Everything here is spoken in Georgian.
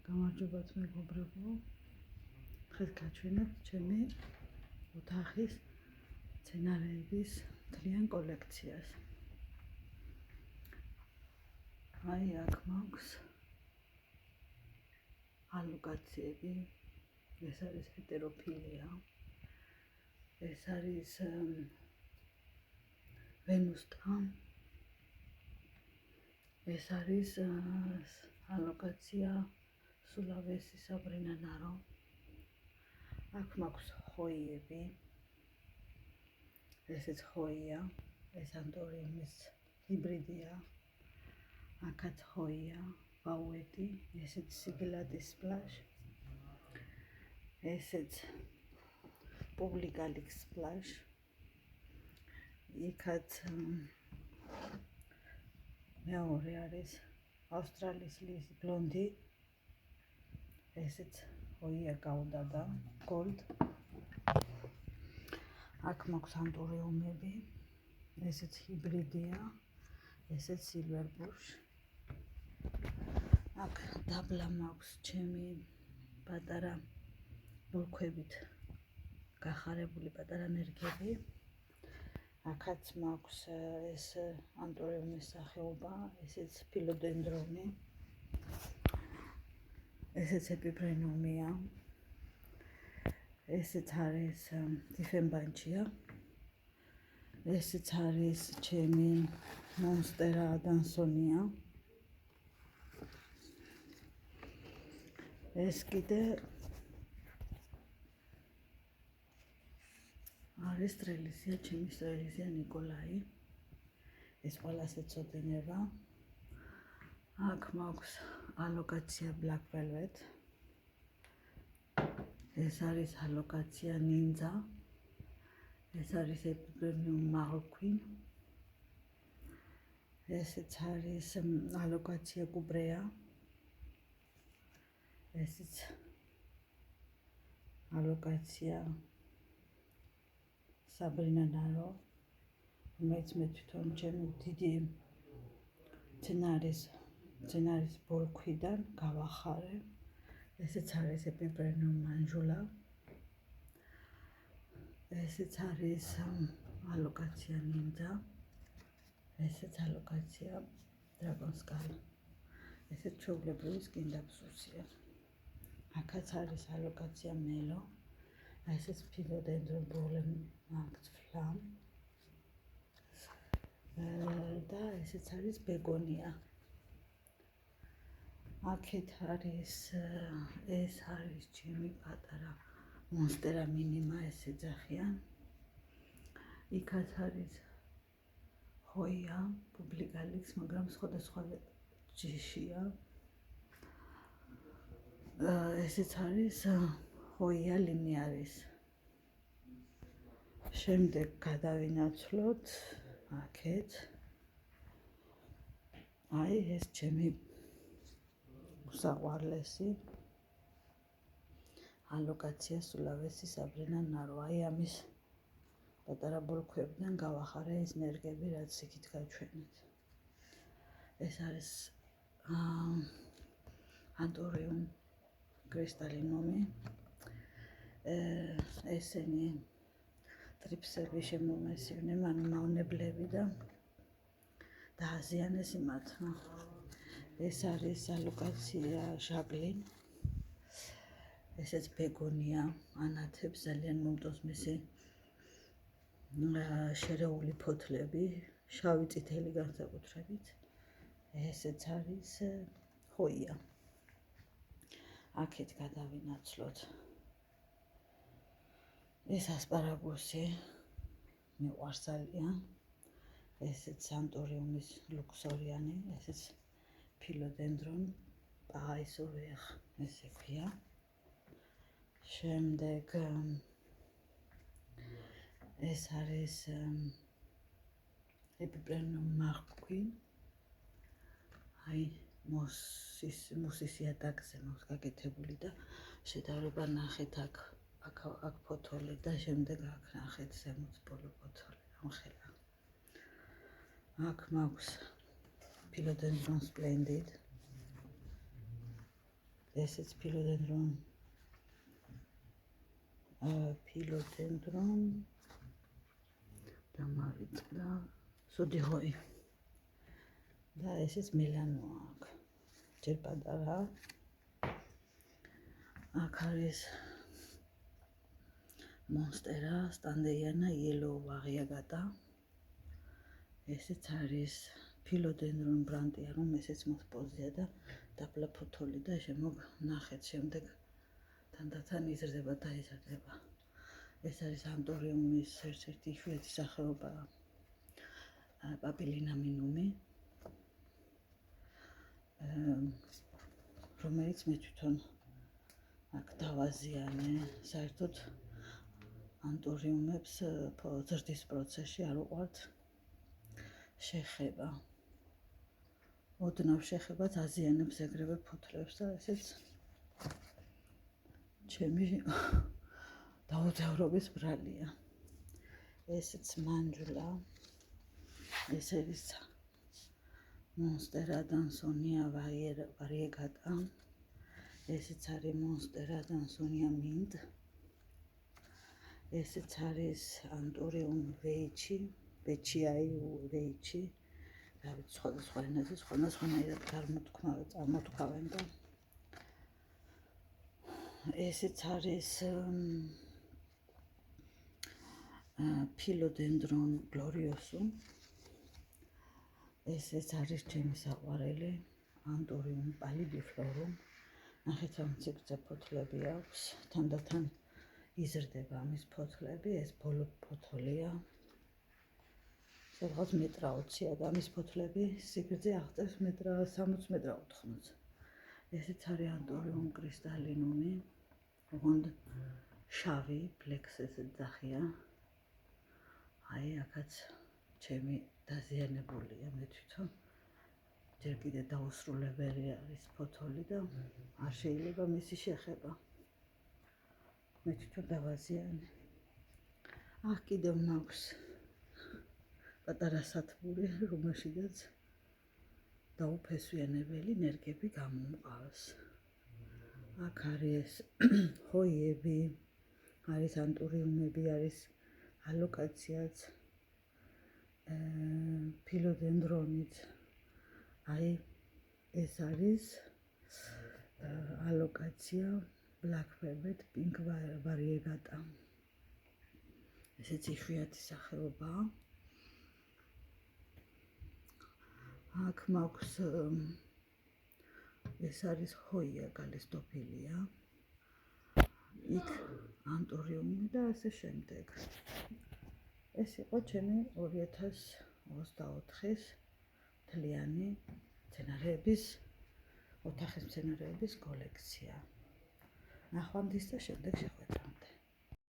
გამარჯობათ მეგობრებო, დღეს გაჩვენებთ ჩემი ოთახის მცენარეების მთლიან კოლექციას. აი აქ მაქვს ალოკაციები, ეს არის ჰეტეროფილია, ეს არის ვენუსტა, ეს არის ალოკაცია სულავესი საბრინა ნარო. აქ მაქვს ხოიები, ესეც ხოია, ეს ანტორიუმის ჰიბრიდია. აქაც ხოია, ვაუეტი, ესეც სიგილატის სპლაშ, ესეც პუბლიკალიქს სპლაშ, იქაც მეორე არის ავსტრალიის ლის ბლონდი, ესეც ხოია გაუდადა, გოლდ. აქ მაქვს ანტორიუმები, ესეც ჰიბრიდია, ესეც სილვერბურშ. აქ დაბლა მაქვს ჩემი პატარა ბოლქვებით გახარებული პატარა ნერგები. აქაც მაქვს ეს ანტორიუმის სახეობა, ესეც ფილოდენდრონი, ესეც ეპიფრენომია, ესეც არის დიფენბანჩია, ესეც არის ჩემი მონსტერა ადანსონია. ეს კიდე არის სტრელისია, ჩემი სტრელისია ნიკოლაი, ეს ყველას ეწოდება. აქ მაქვს ალოკაცია ბლაკ ველვეტ, ეს არის ალოკაცია ნინძა, ეს არის ეპიფრენიუმ მაღლქვი, ესეც არის ალოკაცია კუბრეა, ესეც ალოკაცია საბრინა ნარო, რომელიც მე თვითონ ჩემი დიდი მცენარის ბოლქვიდან გავახარე. ესეც არის ეპიფრენიუმ მანჟულა, ესეც არის ალოკაცია ნინძა, ესეც ალოკაცია დრაგონსკალა, ესეც ჩვეულებრივი სკინდაფსუსია. აქაც არის ალოკაცია მელო, ესეც ფილოდენდრონ ბოლემ მაგცფლამ და ესეც არის ბეგონია. აქეთ არის, ეს არის ჩემი პატარა მონსტერა მინიმა, ეს ეძახიან. იქაც არის ხოია, პუბლიკალიქს, მაგრამ სხვადასხვა ჯიშია. ესეც არის ხოია ლინიარის. შემდეგ გადავინაცვლოთ აქეთ. აი ეს ჩემი უსაყვარლესი ალოკაცია სულავესი საბრინა ნარო. აი ამის პატარა ბოლქვებიდან გავახარე ეს ნერგები, რაც იქით გაჩვენეთ. ეს არის ანტორიუმ კრისტალინუმი, ესენი ტრიფსები შემომესივნენ, ანუ მავნებლები და დააზიანეს იმათმა. ეს არის ალოკაცია ჟაგლინ, ესეც ბეგონია, ანათებს, ძალიან მომწონს მისი შერეული ფოთლები, შავი წითელი განსაკუთრებით. ესეც არის ხოია. აქეთ გადავინაცვლოთ ეს ასპარაგუსი, მიყვარს ძალიან, ესეც ანტორიუმის ლუქსორიანი, ესეც ფილოდენდრონ პაისოვეხ, ესე ქვია. შემდეგ ეს არის ეპიფრენიუმ მაღლქვი, აი მუსის იატაკზე მაქვს გაკეთებული და შედარება ნახეთ აქ ფოთოლი და შემდეგ აქ ნახეთ ზემოთ ბოლო ფოთოლი, ამხელა. აქ მაქვს ფილოდენდრონ სპლენდიდ, ესეც ფილოდენდრონ დამარიწყდა სოდიღოი და ესეც მელანოა აქ ჯერ პატარა აქ არის მონსტერა სტანდეიანა იელოუ ვაღიაგატა ესეც არის ფილოდენდრონ ბრანტია რომ ესეც მოსპოზია და დაბლა ფოთოლი და შემოგნახეთ შემდეგ თანდათან იზრდება და იზრდება ეს არის ანტორიუმის ერთ-ერთი იშვიათი სახეობა პაპილინამინუმი რომელიც მე თვითონ აქ დავაზიანე საერთოდ ანტორიუმებს ზრდის პროცესში არ უყვართ შეხება ოდნავ შეხებაც აზიანებს ეგრევე ფოთლებს და ესეც ჩემი დაუძევრობის ბრალია ესეც მანჯულა ეს არის მონსტერა დანსონია ვარიეგატა ესეც არის მონსტერა დანსონია მინდ ესეც არის ანტორიუმ ვეიჩი ვეიჩი რა ვიცი სხვადასხვა ენაზე სხვადასხვანაირად წარმოთქვავენ და ესეც არის ფილოდენდრონ გლორიოსუმ ესეც არის ჩემი საყვარელი ანტორიუმ პალიდიფლორუმ ნახეთ რომ ციგზე ფოთლები აქვს თანდათან იზრდება ამის ფოთლები ეს ბოლო ფოთოლია სადღაც მეტრა 20-ია და ამის ფოთლები სიგრძე აღწევს მეტრა 60 მეტრა 80 ესეც არის ანტორიუმ კრისტალინუმი ოღონდ შავი ფლექსეს ძახია აი აქაც ჩემი დაზიანებულია მე თვითონ ჯერ კიდე დაუსრულებელი არის ფოთოლი და არ შეიძლება მისი შეხება მე თვითონ დავაზიანე აქ კიდევ მაქვს პატარა სათბური რომელშიდაც დაუფესვიანებელი ნერგები გამომყავს აქ არის ჰოიები არის ანტორიუმები არის ალოკაციაც ფილოდენდრონით აი ეს არის ალოკაცია black velvet pink variegata ესეც იშვიათი სახეობაა აქ მაქვს ეს არის ჰოია გალისტოფილია იქ ანტორიუმი და ასე შემდეგ ეს იყო ჩემი 2024-ის მთლიანი მცენარეების ოთახის მცენარეების კოლექცია ნახვამდის და შემდეგ შეხვედრამდე